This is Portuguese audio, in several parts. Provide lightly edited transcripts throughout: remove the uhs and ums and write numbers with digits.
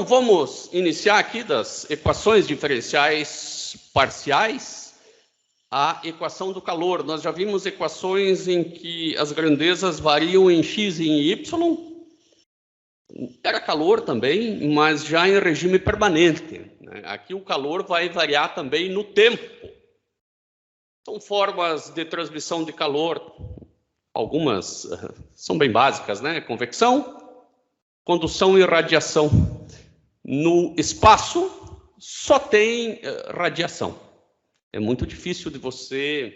Então, vamos iniciar aqui das equações diferenciais parciais, a equação do calor. Nós já vimos equações em que as grandezas variam em x e em y. Era calor também, mas já em regime permanente, né? Aqui o calor vai variar também no tempo. São formas de transmissão de calor. Algumas são bem básicas, né? Convecção, condução e radiação. No espaço, só tem radiação. É muito difícil de você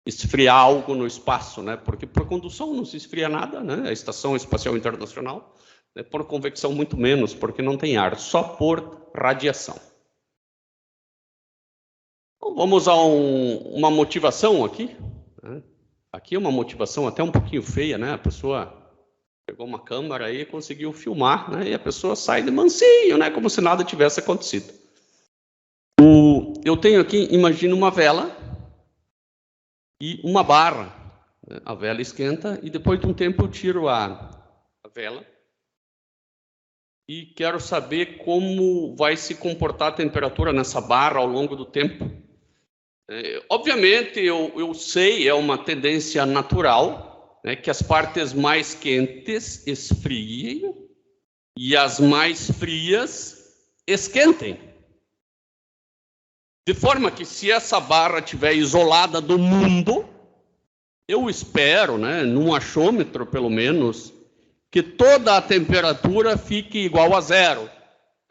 esfriar algo no espaço, né? Porque por condução não se esfria nada, né? A Estação Espacial Internacional. Né? Por convecção, muito menos, porque não tem ar, só por radiação. Então, vamos a uma motivação aqui, né? Aqui é uma motivação até um pouquinho feia, né? A pessoa pegou uma câmera aí e conseguiu filmar, né? E a pessoa sai de mansinho, né? Como se nada tivesse acontecido. Eu tenho aqui, imagina uma vela e uma barra. A vela esquenta e depois de um tempo eu tiro a vela e quero saber como vai se comportar a temperatura nessa barra ao longo do tempo. Obviamente, eu sei, é uma tendência natural, né, que as partes mais quentes esfriem e as mais frias esquentem. De forma que, se essa barra estiver isolada do mundo, eu espero, né, num achômetro pelo menos, que toda a temperatura fique igual a zero.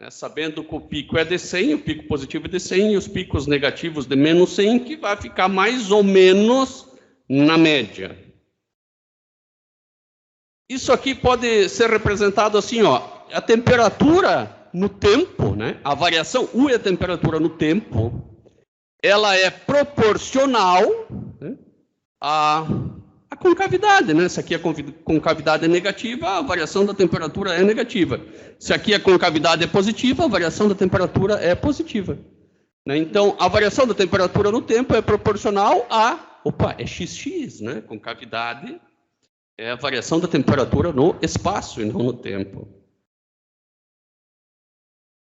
Sabendo que o pico é de 100, o pico positivo é de 100 e os picos negativos de menos 100, que vai ficar mais ou menos na média. Isso aqui pode ser representado assim, ó, a temperatura no tempo, né? A variação U é a temperatura no tempo, ela é proporcional, né, à concavidade, né? Se aqui a concavidade é negativa, a variação da temperatura é negativa. Se aqui a concavidade é positiva, a variação da temperatura é positiva. Né? Então, a variação da temperatura no tempo é proporcional a... é xx, né? Concavidade é a variação da temperatura no espaço e não no tempo.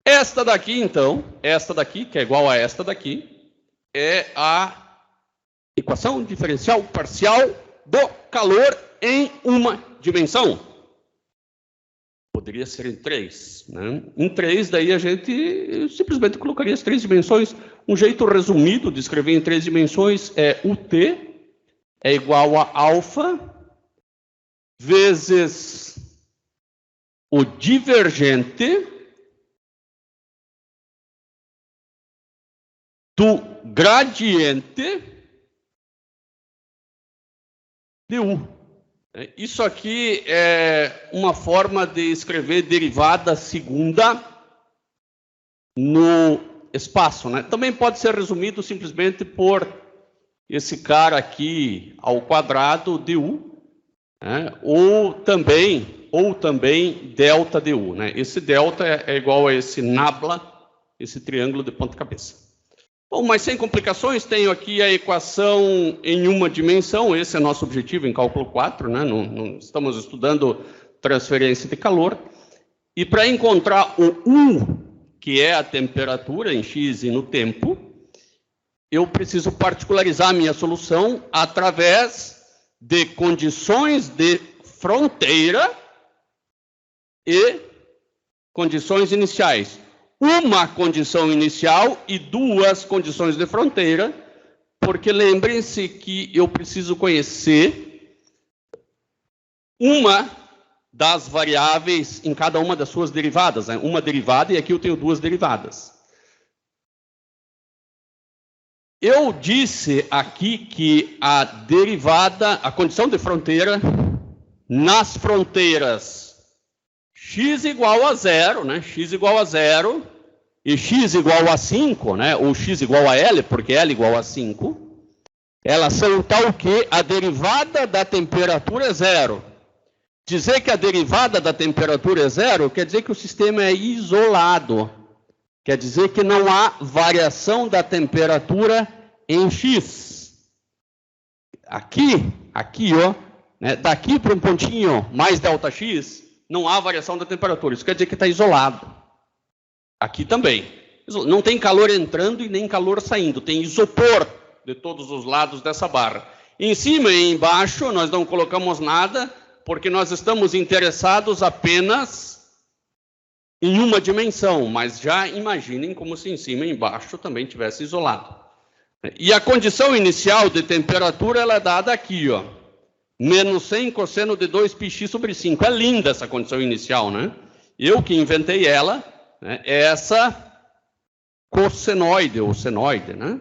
Esta daqui, então, esta daqui, que é igual a esta daqui, é a equação diferencial parcial do calor em uma dimensão. Poderia ser em 3, né? Em 3, daí a gente simplesmente colocaria as 3 dimensões. Um jeito resumido de escrever em 3 dimensões é UT é igual a alfa vezes o divergente do gradiente de U. Isso aqui é uma forma de escrever derivada segunda no espaço, né? Também pode ser resumido simplesmente por esse cara aqui ao quadrado de U, né? ou também delta de U, né? Esse delta é igual a esse nabla, esse triângulo de ponta cabeça. Bom, mas sem complicações, tenho aqui a equação em uma dimensão. Esse é nosso objetivo em cálculo 4, né? Não estamos estudando transferência de calor. E para encontrar o U, que é a temperatura em x e no tempo, eu preciso particularizar a minha solução através de condições de fronteira e condições iniciais. Uma condição inicial e 2 condições de fronteira, porque lembrem-se que eu preciso conhecer uma das variáveis em cada uma das suas derivadas, né? Uma derivada, e aqui eu tenho 2 derivadas. Eu disse aqui que a derivada, a condição de fronteira, nas fronteiras x igual a 0, né? X igual a 0 e x igual a 5, né? Ou x igual a L, porque L igual a 5, elas são tal que a derivada da temperatura é 0. Dizer que a derivada da temperatura é 0 quer dizer que o sistema é isolado. Quer dizer que não há variação da temperatura em x. Aqui, ó, né? Daqui para um pontinho mais delta x, não há variação da temperatura. Isso quer dizer que está isolado. Aqui também. Não tem calor entrando e nem calor saindo, tem isopor de todos os lados dessa barra. Em cima e embaixo nós não colocamos nada, porque nós estamos interessados apenas em uma dimensão, mas já imaginem como se em cima e embaixo também tivesse isolado. E a condição inicial de temperatura ela é dada aqui, ó. Menos 100 cosseno de 2πx sobre 5. É linda essa condição inicial, né? Eu que inventei ela, né? É essa cossenoide ou senoide, né?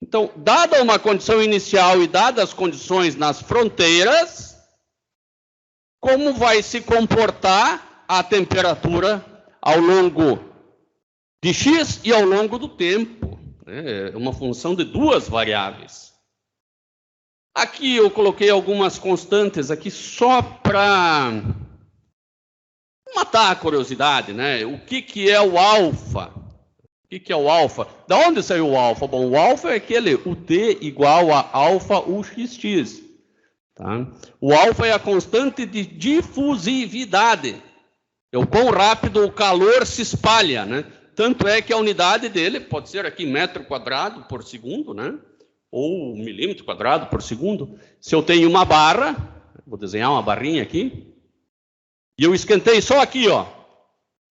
Então, dada uma condição inicial e dadas as condições nas fronteiras, como vai se comportar a temperatura ao longo de x e ao longo do tempo? É uma função de duas variáveis. Aqui eu coloquei algumas constantes aqui só para matar a curiosidade, né? O que é o alfa? O que é o alfa? Da onde saiu o alfa? Bom, o alfa é aquele, o t igual a alfa uxx. Tá? O alfa é a constante de difusividade. É o quão rápido o calor se espalha, né? Tanto é que a unidade dele pode ser aqui metro quadrado por segundo, né? Ou milímetro quadrado por segundo. Se eu tenho uma barra, vou desenhar uma barrinha aqui, e eu esquentei só aqui, ó.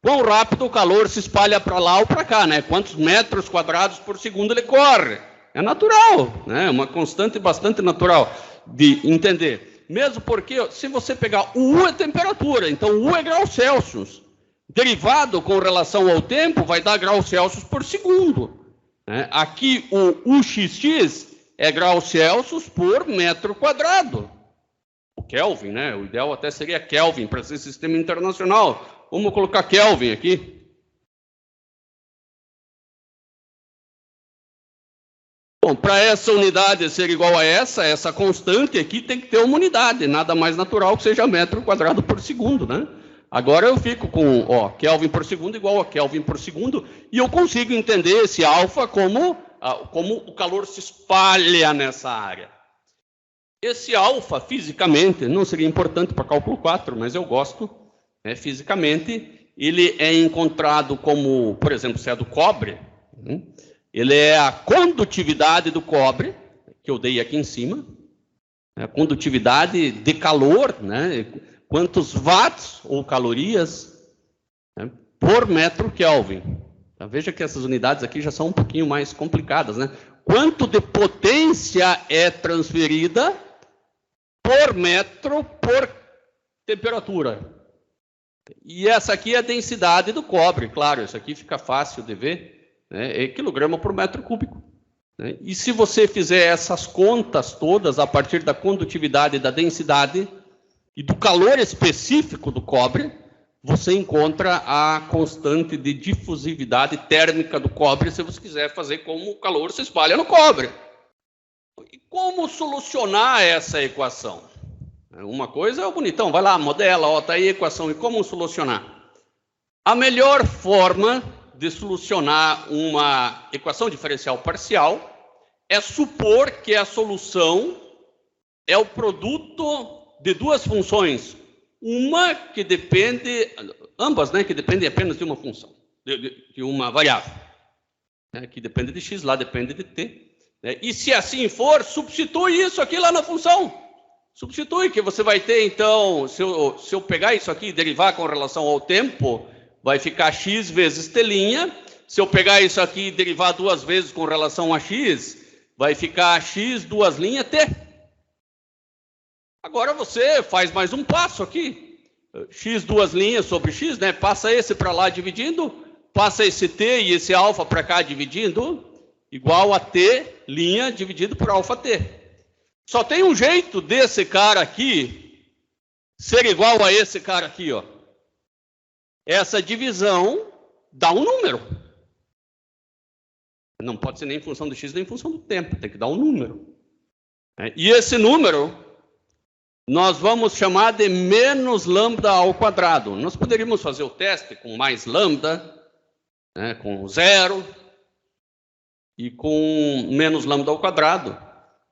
Quão rápido o calor se espalha para lá ou para cá, né? Quantos metros quadrados por segundo ele corre. É natural, né? É uma constante bastante natural de entender. Mesmo porque, se você pegar o U é temperatura, então o U é graus Celsius. Derivado com relação ao tempo vai dar graus Celsius por segundo. Né? Aqui o UXX é graus Celsius por metro quadrado. O Kelvin, né? O ideal até seria Kelvin para ser sistema internacional. Vamos colocar Kelvin aqui. Bom, para essa unidade ser igual a essa constante aqui tem que ter uma unidade, nada mais natural que seja metro quadrado por segundo, né? Agora eu fico com, ó, Kelvin por segundo igual a Kelvin por segundo, e eu consigo entender esse alfa como o calor se espalha nessa área. Esse alfa, fisicamente, não seria importante para cálculo 4, mas eu gosto, né, fisicamente, ele é encontrado como, por exemplo, se é do cobre, ele é a condutividade do cobre, que eu dei aqui em cima, a condutividade de calor, né? Quantos watts ou calorias, né, por metro Kelvin. Então, veja que essas unidades aqui já são um pouquinho mais complicadas, né? Quanto de potência é transferida por metro por temperatura. E essa aqui é a densidade do cobre, claro, isso aqui fica fácil de ver, né? É quilograma por metro cúbico. Né? E se você fizer essas contas todas a partir da condutividade e da densidade e do calor específico do cobre, você encontra a constante de difusividade térmica do cobre, se você quiser fazer como o calor se espalha no cobre. E como solucionar essa equação? Uma coisa é o bonitão, vai lá, modela, ó, tá aí a equação, e como solucionar? A melhor forma de solucionar uma equação diferencial parcial é supor que a solução é o produto de duas funções, uma que depende, ambas, né, que dependem apenas de uma função, de uma variável, né, que depende de x, lá depende de t, né, e se assim for, substitui isso aqui lá na função, substitui, que você vai ter, então, se eu pegar isso aqui e derivar com relação ao tempo, vai ficar x vezes t', se eu pegar isso aqui e derivar duas vezes com relação a x, vai ficar x, duas linhas, t. Agora você faz mais um passo aqui, x duas linhas sobre x, né? Passa esse para lá dividindo, passa esse t e esse alfa para cá dividindo, igual a t' dividido por alfa t. Só tem um jeito desse cara aqui ser igual a esse cara aqui, ó. Essa divisão dá um número. Não pode ser nem em função do x, nem em função do tempo, tem que dar um número. E esse número nós vamos chamar de menos lambda ao quadrado. Nós poderíamos fazer o teste com mais lambda, né, com 0, e com menos lambda ao quadrado.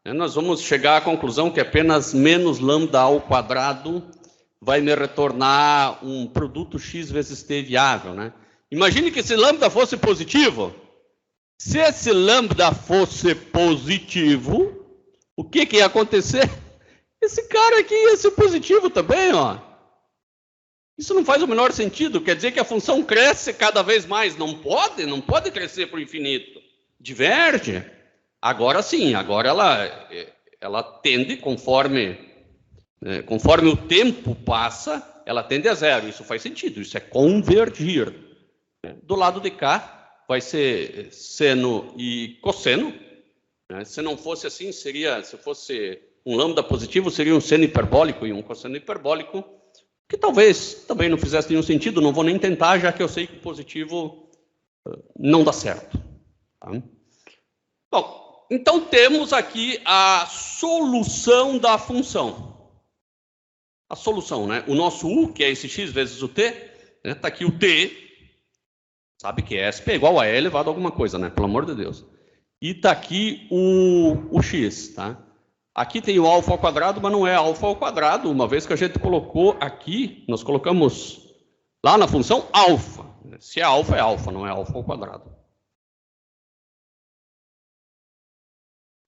Nós vamos chegar à conclusão que apenas menos lambda ao quadrado vai me retornar um produto x vezes t viável, né? Imagine que esse lambda fosse positivo. Se esse lambda fosse positivo, o que ia acontecer? Esse cara aqui ia ser positivo também, ó. Isso não faz o menor sentido. Quer dizer que a função cresce cada vez mais. Não pode crescer para o infinito. Diverge. Agora sim, agora ela tende, conforme o tempo passa, ela tende a zero. Isso faz sentido, isso é convergir. Do lado de cá, vai ser seno e cosseno. Se não fosse assim, se fosse um lambda positivo, seria um seno hiperbólico e um cosseno hiperbólico, que talvez também não fizesse nenhum sentido. Não vou nem tentar, já que eu sei que o positivo não dá certo. Tá? Bom, então temos aqui a solução da função. A solução, né? O nosso u, que é esse x vezes o t, tá aqui o t, sabe que SP é igual a E elevado a alguma coisa, né? Pelo amor de Deus. E tá aqui o x, tá? Aqui tem o alfa ao quadrado, mas não é alfa ao quadrado, uma vez que a gente colocou aqui, nós colocamos lá na função alfa. Se é alfa, não é alfa ao quadrado.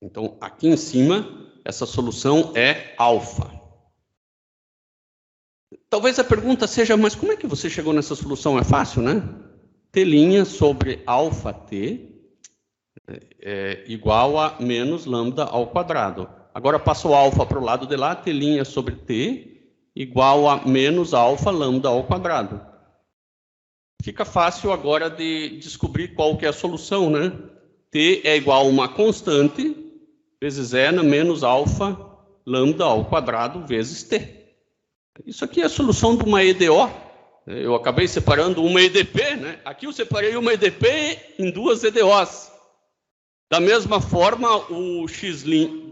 Então, aqui em cima, essa solução é alfa. Talvez a pergunta seja, mas como é que você chegou nessa solução? É fácil, né? T' sobre alfa t é igual a menos lambda ao quadrado. Agora passo o alfa para o lado de lá, T' sobre t igual a menos alfa lambda ao quadrado. Fica fácil agora de descobrir qual que é a solução, né? T é igual a uma constante vezes n menos alfa lambda ao quadrado vezes t. Isso aqui é a solução de uma EDO. Eu acabei separando uma EDP, né? Aqui eu separei uma EDP em duas EDOs. Da mesma forma, o x,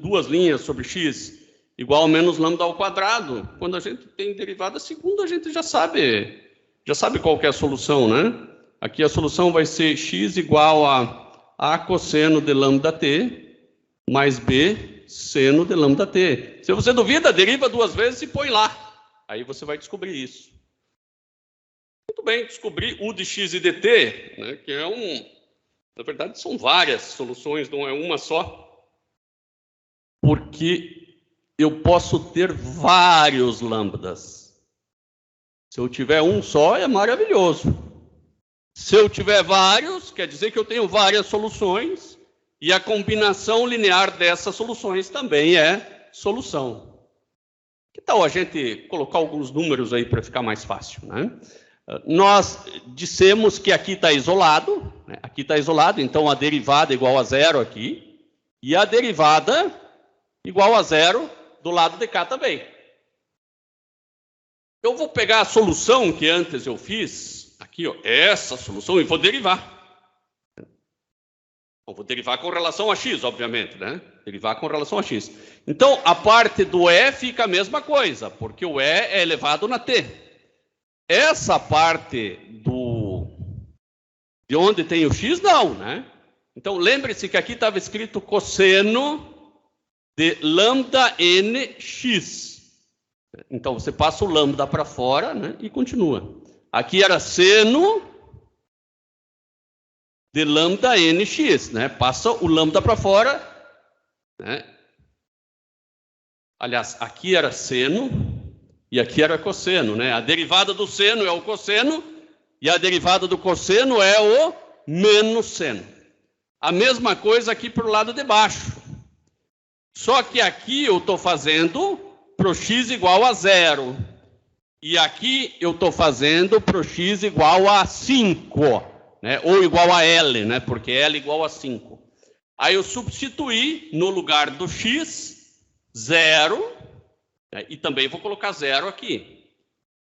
duas linhas sobre x igual a menos lambda ao quadrado. Quando a gente tem derivada segunda, a gente já sabe qual que é a solução, né? Aqui a solução vai ser x igual a cosseno de lambda t mais b seno de lambda t. Se você duvida, deriva duas vezes e põe lá. Aí você vai descobrir isso. Muito bem, descobri u de x e dt, né, que é na verdade, são várias soluções, não é uma só. Porque eu posso ter vários lambdas. Se eu tiver um só, é maravilhoso. Se eu tiver vários, quer dizer que eu tenho várias soluções, e a combinação linear dessas soluções também é solução. Que tal a gente colocar alguns números aí para ficar mais fácil, né? Nós dissemos que aqui está isolado, né? Aqui está isolado, então a derivada é igual a zero aqui, e a derivada igual a zero do lado de cá também. Eu vou pegar a solução que antes eu fiz, aqui, ó, essa solução, e vou derivar. Eu vou derivar com relação a x, obviamente, né? Derivar com relação a x. Então, a parte do e fica a mesma coisa, porque o e é elevado na t. Essa parte de onde tem o x, não, né? Então, lembre-se que aqui estava escrito cosseno de lambda nx. Então, você passa o lambda para fora, né? E continua. Aqui era seno de lambda nx, né? Passa o lambda para fora, né? Aliás, aqui era seno e aqui era cosseno, né? A derivada do seno é o cosseno e a derivada do cosseno é o menos seno. A mesma coisa aqui para o lado de baixo. Só que aqui eu estou fazendo para o x igual a zero. E aqui eu estou fazendo para o x igual a 5. Né? Ou igual a L, né? Porque L igual a 5. Aí eu substituí no lugar do x, 0, né? E também vou colocar 0 aqui.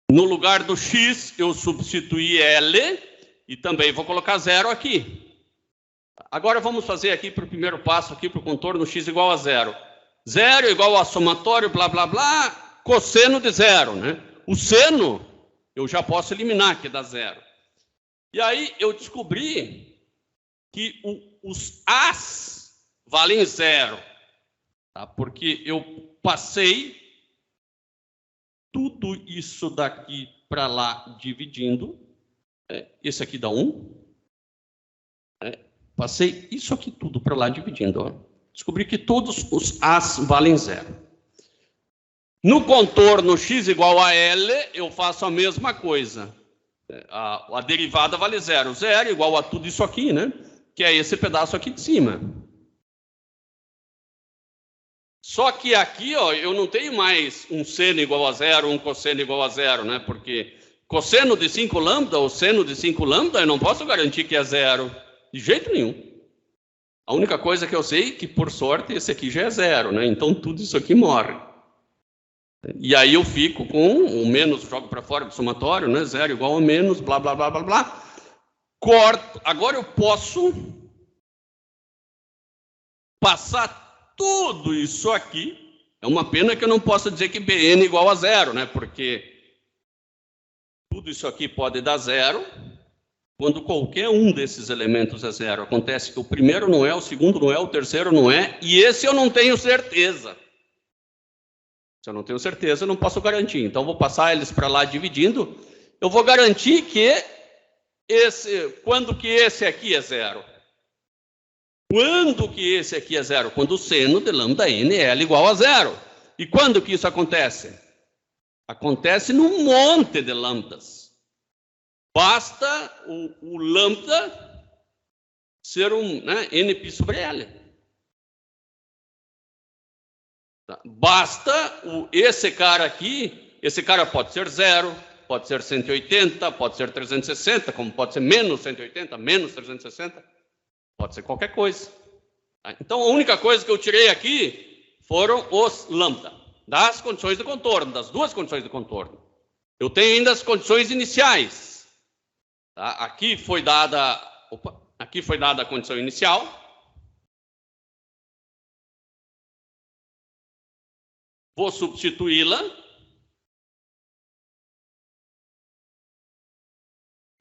No lugar do x, eu substituí L e também vou colocar 0 aqui. Agora vamos fazer aqui para o primeiro passo, aqui para o contorno x igual a 0. 0 igual a somatório, blá, blá, blá, cosseno de 0, né? O seno eu já posso eliminar, que dá 0. E aí eu descobri que os A's valem 0, tá? Porque eu passei tudo isso daqui para lá dividindo, Esse aqui dá 1. Passei isso aqui tudo para lá dividindo. Ó. Descobri que todos os A's valem 0. No contorno x igual a L, eu faço a mesma coisa. A derivada vale 0. 0 igual a tudo isso aqui, né? Que é esse pedaço aqui de cima. Só que aqui, ó, eu não tenho mais um seno igual a 0, um cosseno igual a 0, né? Porque cosseno de 5 lambda ou seno de 5 lambda, eu não posso garantir que é 0. De jeito nenhum. A única coisa que eu sei é que, por sorte, esse aqui já é 0, né? Então, tudo isso aqui morre. E aí eu fico com o menos, jogo para fora do somatório, né? 0 igual a menos, blá, blá, blá, blá, blá. Corto. Agora eu posso passar tudo isso aqui. É uma pena que eu não possa dizer que Bn igual a 0, né? Porque tudo isso aqui pode dar 0. Quando qualquer um desses elementos é 0, acontece que o primeiro não é, o segundo não é, o terceiro não é, e esse eu não tenho certeza. Se eu não tenho certeza, eu não posso garantir. Então, vou passar eles para lá dividindo. Eu vou garantir que quando que esse aqui é 0? Quando que esse aqui é 0? Quando o seno de lambda n é L igual a 0. E quando que isso acontece? Acontece num monte de lambdas. Basta o lambda ser nπ sobre L. Basta esse cara aqui, esse cara pode ser 0, pode ser 180, pode ser 360, como pode ser menos 180, menos 360, pode ser qualquer coisa. Então, a única coisa que eu tirei aqui foram os lambda, das condições de contorno, das duas condições de contorno. Eu tenho ainda as condições iniciais. Tá? Aqui foi dada a condição inicial. Vou substituí-la.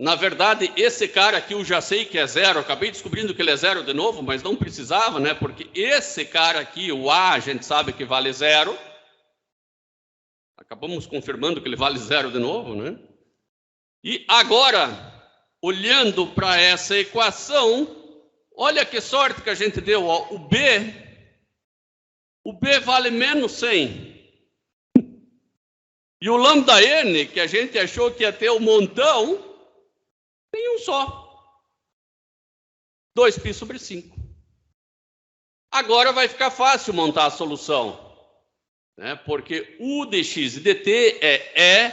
Na verdade, esse cara aqui eu já sei que é 0. Acabei descobrindo que ele é 0 de novo, mas não precisava, né? Porque esse cara aqui, o A, a gente sabe que vale 0. Acabamos confirmando que ele vale 0 de novo, né? E agora, olhando para essa equação, olha que sorte que a gente deu. Ó, o B vale menos 100. E o lambda n, que a gente achou que ia ter um montão, tem um só. 2π sobre 5. Agora vai ficar fácil montar a solução. Né? Porque u de x e dt é E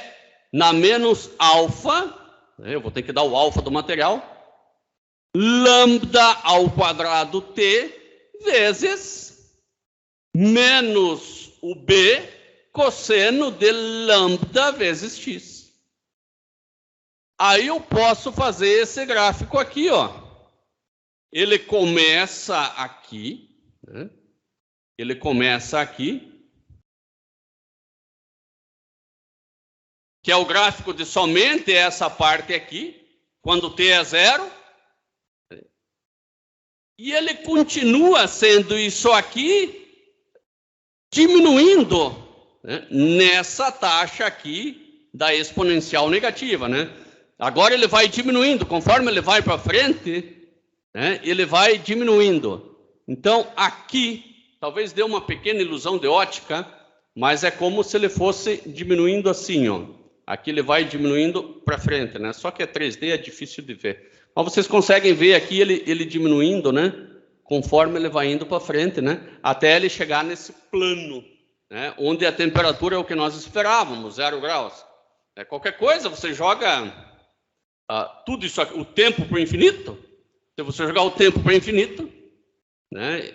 na menos alfa. Eu vou ter que dar o alfa do material. Lambda ao quadrado t vezes menos o b cosseno de lambda vezes x. Aí eu posso fazer esse gráfico aqui, ó. Ele começa aqui, né? Ele começa aqui, que é o gráfico de somente essa parte aqui, quando t é 0. E ele continua sendo isso aqui, diminuindo, né, nessa taxa aqui da exponencial negativa, né? Agora ele vai diminuindo, conforme ele vai para frente, né, ele vai diminuindo. Então, aqui, talvez dê uma pequena ilusão de ótica, mas é como se ele fosse diminuindo assim, ó. Aqui ele vai diminuindo para frente, né? Só que é 3D, é difícil de ver. Mas vocês conseguem ver aqui ele diminuindo, né? Conforme ele vai indo para frente, né? Até ele chegar nesse plano, né? Onde a temperatura é o que nós esperávamos, 0 graus. Qualquer coisa, você joga tudo isso aqui, o tempo para o infinito. Se você jogar o tempo para o infinito, né?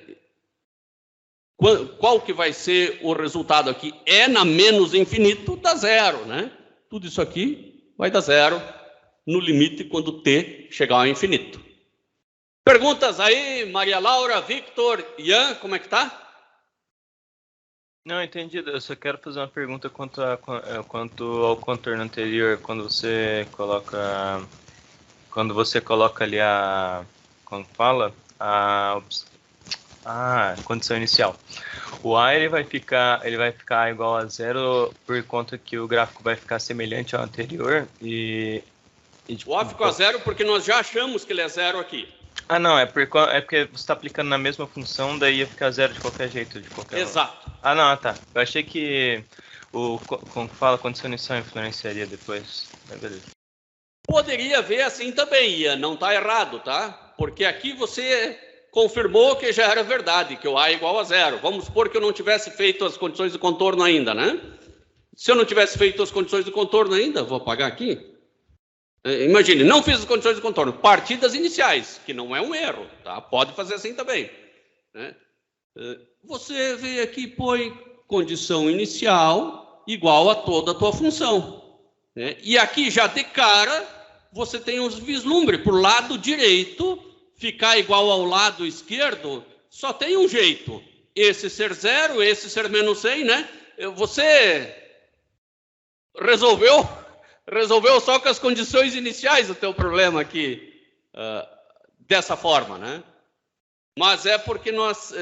Qual que vai ser o resultado aqui? E na menos infinito dá 0, né? Tudo isso aqui vai dar 0 no limite quando t chegar ao infinito. Perguntas aí, Maria Laura, Victor, Ian, como é que tá? Não, entendido. Eu só quero fazer uma pergunta quanto ao contorno anterior, quando você coloca ali como fala, a condição inicial. O A ele vai ficar igual a 0 por conta que o gráfico vai ficar semelhante ao anterior e O A ficou a zero porque nós já achamos que ele é zero aqui. Ah, não, é porque você está aplicando na mesma função, daí ia ficar zero de qualquer jeito, de qualquer... Exato. Ah, não, tá. Eu achei que como fala, condição inicial influenciaria depois. Beleza. Poderia ver assim também, Ian, não está errado, tá? Porque aqui você confirmou que já era verdade, que o A é igual a zero. Vamos supor que eu não tivesse feito as condições de contorno ainda, né? Se eu não tivesse feito as condições de contorno ainda, vou apagar aqui. Imagine, não fiz as condições de contorno, partidas iniciais, que não é um erro, tá? Pode fazer assim também, né? Você vem aqui e põe condição inicial igual a toda a tua função, né? E aqui já de cara, você tem uns vislumbres. Por lado direito, ficar igual ao lado esquerdo, só tem um jeito. Esse ser zero, esse ser menos 100, né? Você resolveu só com as condições iniciais o teu problema aqui, dessa forma, né? Mas é porque nós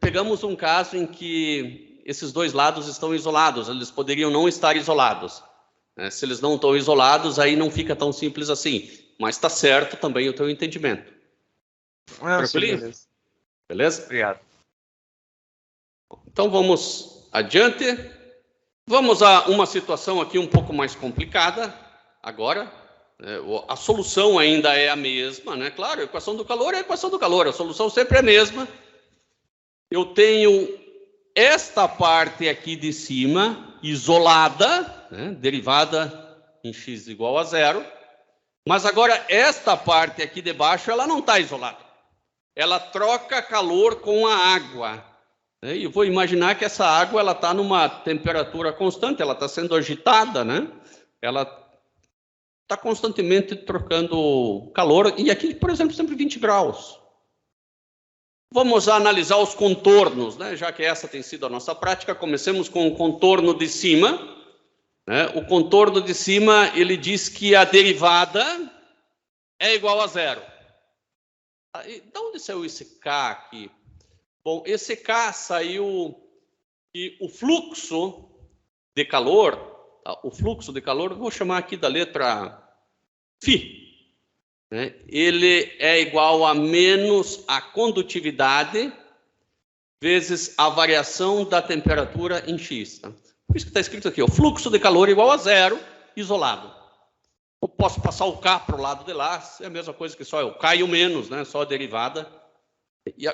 pegamos um caso em que esses dois lados estão isolados, eles poderiam não estar isolados, né? Se eles não estão isolados, aí não fica tão simples assim, mas está certo também o teu entendimento. Tranquilinho? Beleza. Beleza? Obrigado. Então vamos adiante. Vamos a uma situação aqui um pouco mais complicada agora. A solução ainda é a mesma, né? Claro, a equação do calor é a equação do calor, a solução sempre é a mesma. Eu tenho esta parte aqui de cima isolada, né? Derivada em x igual a zero. Mas agora esta parte aqui de baixo, ela não está isolada. Ela troca calor com a água. E eu vou imaginar que essa água ela está numa temperatura constante, ela está sendo agitada, né? Ela está constantemente trocando calor, e aqui, por exemplo, sempre 20 graus. Vamos analisar os contornos, né? Já que essa tem sido a nossa prática, comecemos com o contorno de cima, né? O contorno de cima, ele diz que a derivada é igual a zero. De onde saiu esse K aqui? Bom, esse K saiu que o fluxo de calor, tá? O fluxo de calor, vou chamar aqui da letra φ, né? Ele é igual a menos a condutividade vezes a variação da temperatura em X. Tá? Por isso que está escrito aqui, o fluxo de calor igual a zero, isolado. Eu posso passar o K para o lado de lá, é a mesma coisa que só o K e o menos, né? Só a derivada.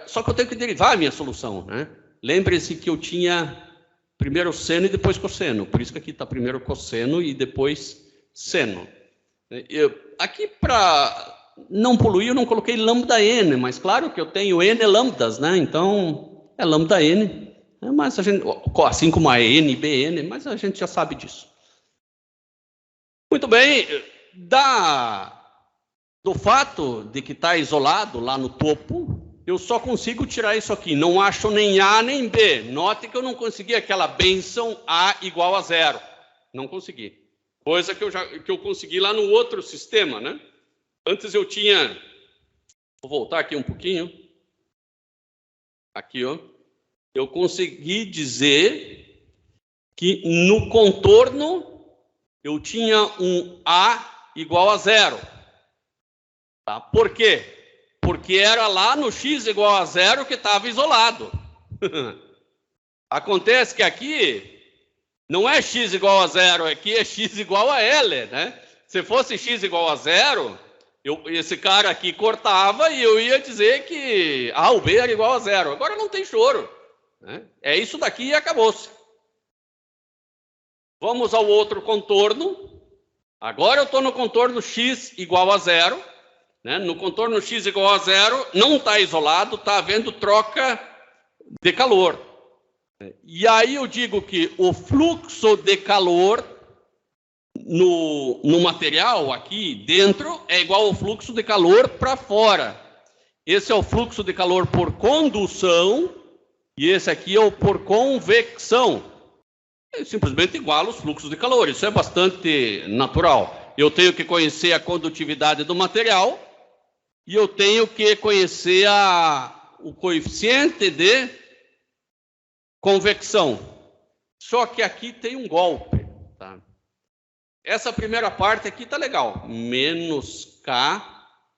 Só que eu tenho que derivar a minha solução, né? Lembre-se que eu tinha primeiro seno e depois cosseno. Por isso que aqui está primeiro cosseno e depois seno. Aqui, para não poluir, eu não coloquei lambda n, mas claro que eu tenho n lambdas, né? Então, é lambda n. Mas a gente, assim como a n, bn, mas a gente já sabe disso. Muito bem. Do fato de que está isolado lá no topo, eu só consigo tirar isso aqui. Não acho nem A nem B. Note que eu não consegui aquela benção A igual a zero. Não consegui. Coisa que eu consegui lá no outro sistema, né? Antes eu tinha... Vou voltar aqui um pouquinho. Aqui, ó. Eu consegui dizer que no contorno eu tinha um A igual a zero. Tá? Por quê? Porque era lá no x igual a zero que estava isolado. Acontece que aqui não é x igual a zero, aqui é x igual a L, né? Se fosse x igual a zero, esse cara aqui cortava e eu ia dizer que o B era igual a zero. Agora não tem choro, né? É isso daqui e acabou-se. Vamos ao outro contorno. Agora eu estou no contorno x igual a zero. Né? No contorno x igual a zero, não está isolado, está havendo troca de calor. E aí eu digo que o fluxo de calor no material aqui dentro é igual ao fluxo de calor para fora. Esse é o fluxo de calor por condução e esse aqui é o por convecção. É simplesmente igual aos fluxos de calor. Isso é bastante natural. Eu tenho que conhecer a condutividade do material e eu tenho que conhecer o coeficiente de convecção. Só que aqui tem um golpe. Tá? Essa primeira parte aqui está legal. Menos K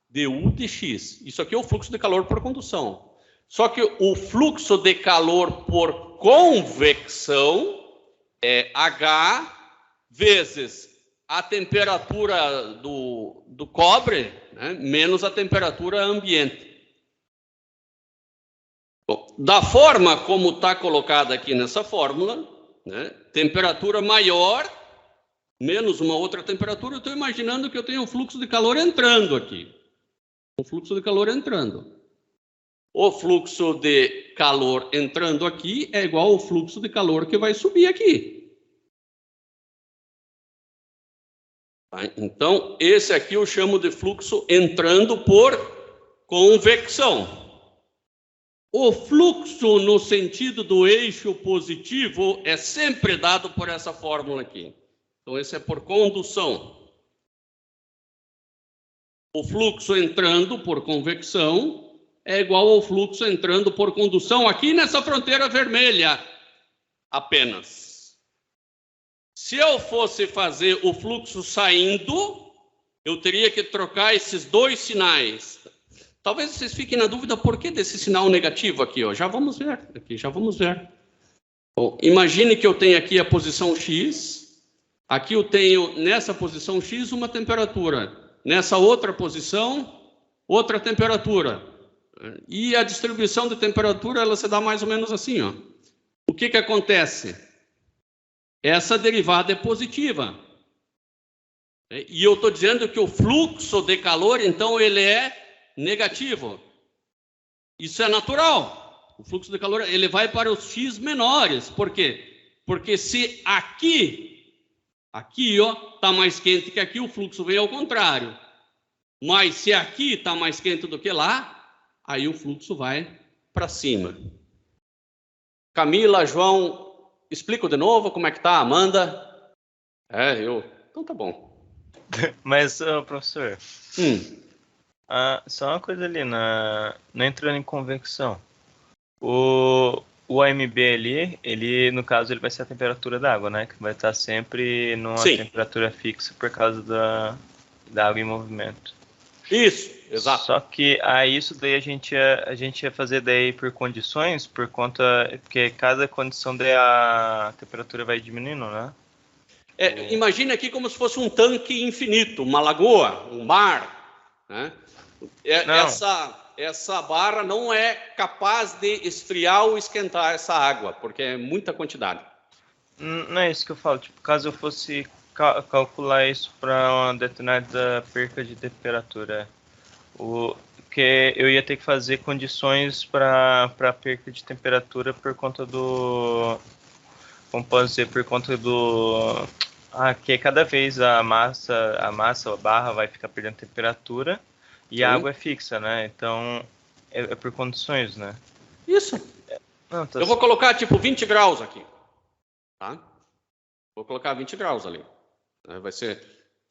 du de x. Isso aqui é o fluxo de calor por condução. Só que o fluxo de calor por convecção é H vezes a temperatura do cobre, né, menos a temperatura ambiente. Bom, da forma como está colocada aqui nessa fórmula, né, temperatura maior menos uma outra temperatura, eu estou imaginando que eu tenho um fluxo de calor entrando aqui. Um fluxo de calor entrando. O fluxo de calor entrando aqui é igual ao fluxo de calor que vai subir aqui. Tá? Então, esse aqui eu chamo de fluxo entrando por convecção. O fluxo no sentido do eixo positivo é sempre dado por essa fórmula aqui. Então, esse é por condução. O fluxo entrando por convecção é igual ao fluxo entrando por condução aqui nessa fronteira vermelha apenas. Se eu fosse fazer o fluxo saindo, eu teria que trocar esses dois sinais. Talvez vocês fiquem na dúvida por que desse sinal negativo aqui, ó. Já vamos ver. Aqui, já vamos ver. Bom, imagine que eu tenho aqui a posição X. Aqui eu tenho, nessa posição X, uma temperatura. Nessa outra posição, outra temperatura. E a distribuição de temperatura, ela se dá mais ou menos assim, ó. O que que acontece? Essa derivada é positiva. E eu estou dizendo que o fluxo de calor, então, ele é negativo. Isso é natural. O fluxo de calor, ele vai para os X menores. Por quê? Porque se aqui, ó, está mais quente que aqui, o fluxo vem ao contrário. Mas se aqui está mais quente do que lá, aí o fluxo vai para cima. Camila, João, explico de novo como é que tá, Amanda? Então tá bom. Mas, professor, só uma coisa ali, não entrando em convecção. O AMB ali, ele, no caso, ele vai ser a temperatura da água, né? Que vai estar sempre numa temperatura fixa por causa da água em movimento. Isso, exato. Só que aí isso daí a gente ia fazer daí por condições, porque cada condição daí a temperatura vai diminuindo, né? Imagine aqui como se fosse um tanque infinito, uma lagoa, um mar, né? Essa barra não é capaz de esfriar ou esquentar essa água, porque é muita quantidade. Não é isso que eu falo. Tipo, caso eu fosse calcular isso para uma determinada perca de temperatura, que eu ia ter que fazer condições para perca de temperatura por conta do... Como posso dizer? Por conta do... que cada vez a barra vai ficar perdendo temperatura e a água é fixa, né? Então, é por condições, né? Isso. Eu vou colocar, tipo, 20 graus aqui. Tá? Vou colocar 20 graus ali. Vai ser...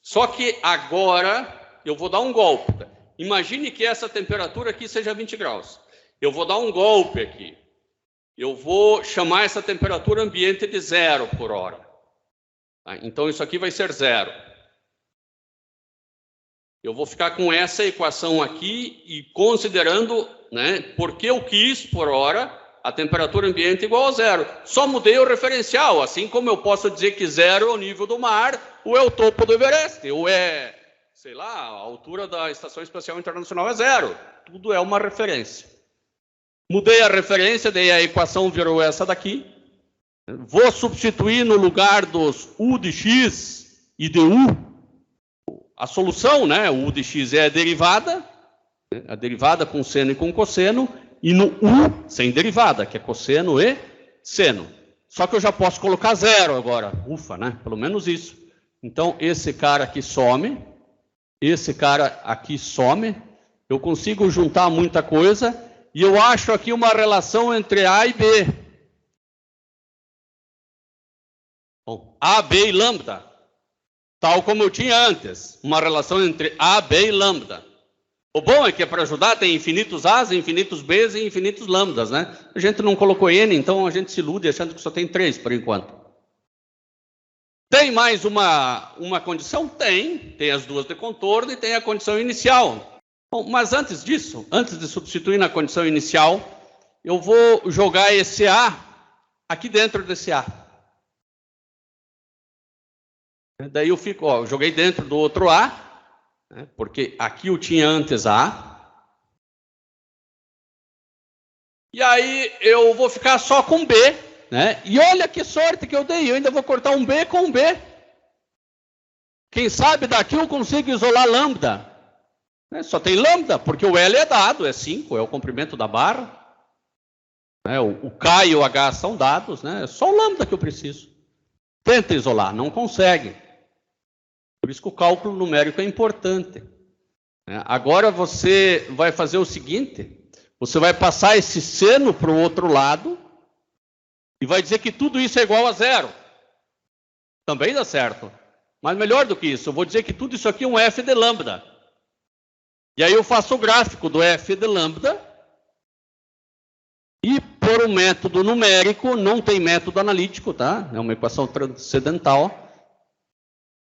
Só que agora eu vou dar um golpe. Imagine que essa temperatura aqui seja 20 graus. Eu vou dar um golpe aqui. Eu vou chamar essa temperatura ambiente de 0 por hora. Tá? Então, isso aqui vai ser 0. Eu vou ficar com essa equação aqui e considerando, né, porque eu quis por hora a temperatura ambiente igual a 0. Só mudei o referencial, assim como eu posso dizer que 0 é o nível do mar, ou é o topo do Everest, ou é, sei lá, a altura da Estação Espacial Internacional é 0. Tudo é uma referência. Mudei a referência, daí a equação virou essa daqui. Vou substituir no lugar dos U de x e de U a solução, né? O U de x é a derivada com seno e com cosseno, e no U sem derivada, que é cosseno e seno. Só que eu já posso colocar 0 agora. Ufa, né? Pelo menos isso. Então, esse cara aqui some, esse cara aqui some. Eu consigo juntar muita coisa e eu acho aqui uma relação entre A e B. Bom, A, B e lambda. Tal como eu tinha antes. Uma relação entre A, B e lambda. O bom é que para ajudar tem infinitos A's, infinitos B's e infinitos lambdas, né? A gente não colocou N, então a gente se ilude achando que só tem 3 por enquanto. Tem mais uma condição? Tem as duas de contorno e tem a condição inicial. Bom, mas antes disso, antes de substituir na condição inicial, eu vou jogar esse A aqui dentro desse A. Daí eu fico, eu joguei dentro do outro A, né, porque aqui eu tinha antes A. E aí eu vou ficar só com B, né? E olha que sorte que eu dei, eu ainda vou cortar um B com um B. Quem sabe daqui eu consigo isolar lambda. Só tem lambda, porque o L é dado, é 5, é o comprimento da barra. O K e o H são dados, né? É só o lambda que eu preciso. Tenta isolar, não consegue. Por isso que o cálculo numérico é importante. Agora você vai fazer o seguinte, você vai passar esse seno para o outro lado e vai dizer que tudo isso é igual a zero. Também dá certo. Mas melhor do que isso, eu vou dizer que tudo isso aqui é um f de lambda. E aí eu faço o gráfico do f de lambda e por um método numérico, não tem método analítico, tá? É uma equação transcendental.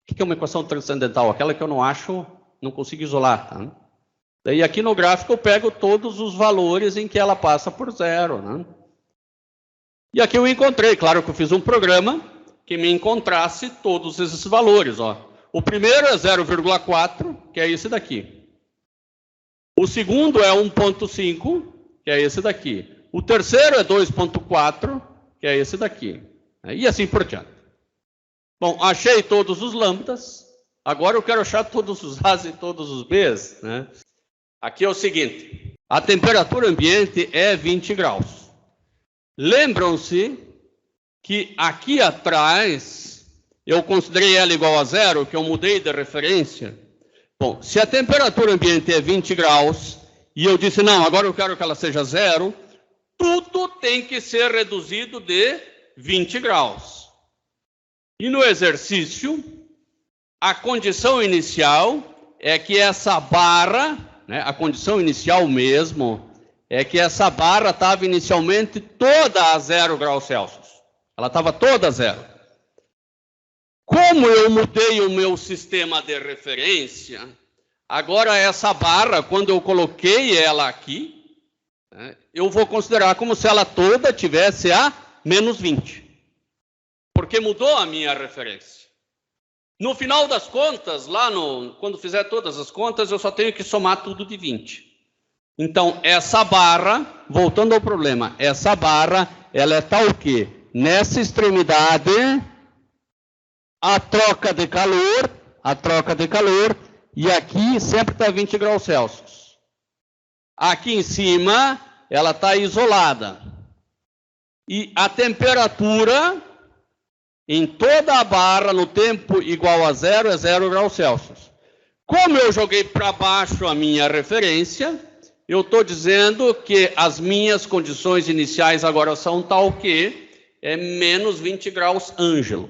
O que é uma equação transcendental? Aquela que eu não acho, não consigo isolar, tá? Daí aqui no gráfico eu pego todos os valores em que ela passa por zero, né? E aqui eu encontrei, claro que eu fiz um programa que me encontrasse todos esses valores, ó. O primeiro é 0,4, que é esse daqui. O segundo é 1,5, que é esse daqui. O terceiro é 2,4, que é esse daqui. E assim por diante. Bom, achei todos os lambdas. Agora eu quero achar todos os A's e todos os B's, né? Aqui é o seguinte, a temperatura ambiente é 20 graus. Lembram-se que aqui atrás eu considerei L igual a zero, que eu mudei de referência. Bom, se a temperatura ambiente é 20 graus e eu disse, não, agora eu quero que ela seja zero, tudo tem que ser reduzido de 20 graus. E no exercício, a condição inicial é que essa barra, né, a condição inicial mesmo, é que essa barra estava inicialmente toda a 0 graus Celsius. Ela estava toda a zero. Como eu mudei o meu sistema de referência, agora essa barra, quando eu coloquei ela aqui, né, eu vou considerar como se ela toda tivesse a menos 20. Porque mudou a minha referência. No final das contas, quando fizer todas as contas, eu só tenho que somar tudo de 20. Então, essa barra, voltando ao problema, essa barra, ela é tal que, nessa extremidade, a troca de calor, e aqui sempre está 20 graus Celsius. Aqui em cima, ela está isolada. E a temperatura em toda a barra, no tempo igual a zero, é 0 graus Celsius. Como eu joguei para baixo a minha referência, eu estou dizendo que as minhas condições iniciais agora são tal que é menos 20 graus Ângelo.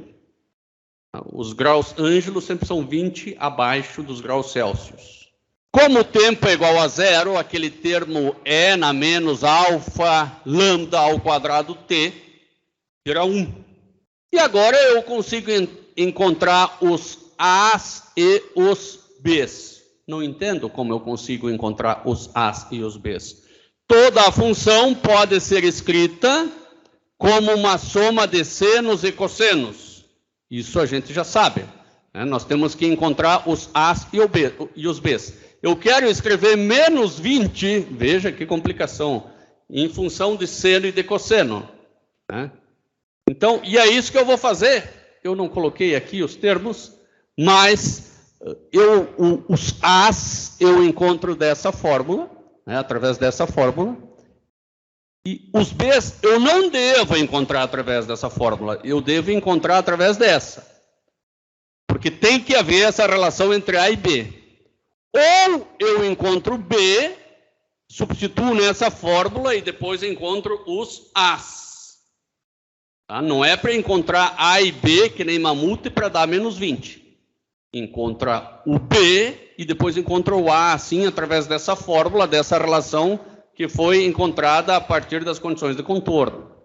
Os graus Ângelo sempre são 20 abaixo dos graus Celsius. Como o tempo é igual a zero, aquele termo E na menos alfa lambda ao quadrado T vira 1. E agora eu consigo encontrar os A's e os B's. Não entendo como eu consigo encontrar os A's e os B's. Toda a função pode ser escrita como uma soma de senos e cossenos. Isso a gente já sabe. Né? Nós temos que encontrar os A's e os B's. Eu quero escrever menos 20, veja que complicação, em função de seno e de cosseno. Né? Então, e é isso que eu vou fazer. Eu não coloquei aqui os termos, mas os A's eu encontro dessa fórmula, né, através dessa fórmula, e os B's eu não devo encontrar através dessa fórmula, eu devo encontrar através dessa. Porque tem que haver essa relação entre A e B. Ou eu encontro B, substituo nessa fórmula e depois encontro os A's. Tá? Não é para encontrar A e B, que nem mamute, para dar menos 20. Encontra o B e depois encontra o A, assim, através dessa fórmula, dessa relação que foi encontrada a partir das condições de contorno.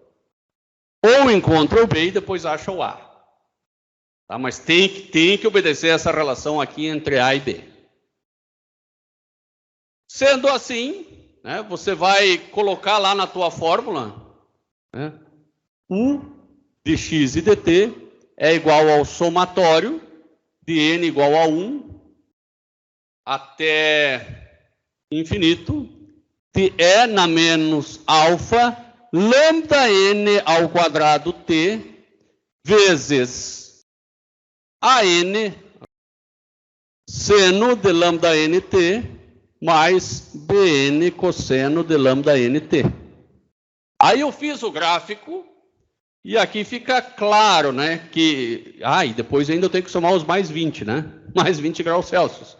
Ou encontra o B e depois acha o A. Tá? Mas tem que obedecer essa relação aqui entre A e B. Sendo assim, né, você vai colocar lá na tua fórmula, né, U de x e dt é igual ao somatório de n igual a 1 até infinito de n menos alfa lambda n ao quadrado t vezes a n seno de lambda nt mais bn cosseno de lambda nt. Aí eu fiz o gráfico e aqui fica claro, né, que... e depois ainda eu tenho que somar os mais 20, né? Mais 20 graus Celsius.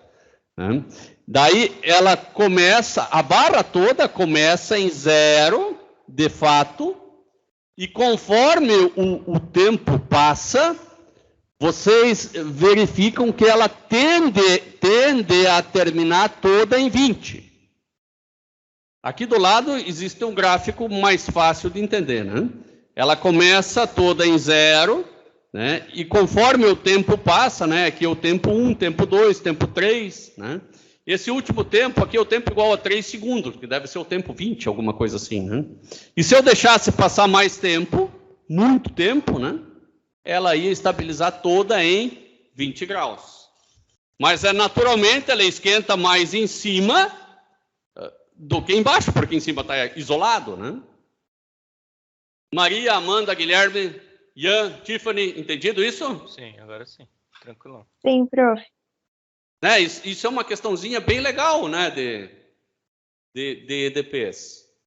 Né? Daí ela começa, a barra toda começa em 0, de fato, e conforme o tempo passa, vocês verificam que ela tende a terminar toda em 20. Aqui do lado existe um gráfico mais fácil de entender, né? Ela começa toda em 0, né? E conforme o tempo passa, né? Aqui é o tempo 1, tempo 2, tempo 3, né? Esse último tempo aqui é o tempo igual a 3 segundos, que deve ser o tempo 20, alguma coisa assim, né? E se eu deixasse passar mais tempo, muito tempo, né? Ela ia estabilizar toda em 20 graus. Mas naturalmente ela esquenta mais em cima do que embaixo, porque em cima está isolado, né? Maria, Amanda, Guilherme, Ian, Tiffany, entendido isso? Sim, agora sim. Tranquilo. Sim, prof. Né? Isso é uma questãozinha bem legal, né, de EDPs.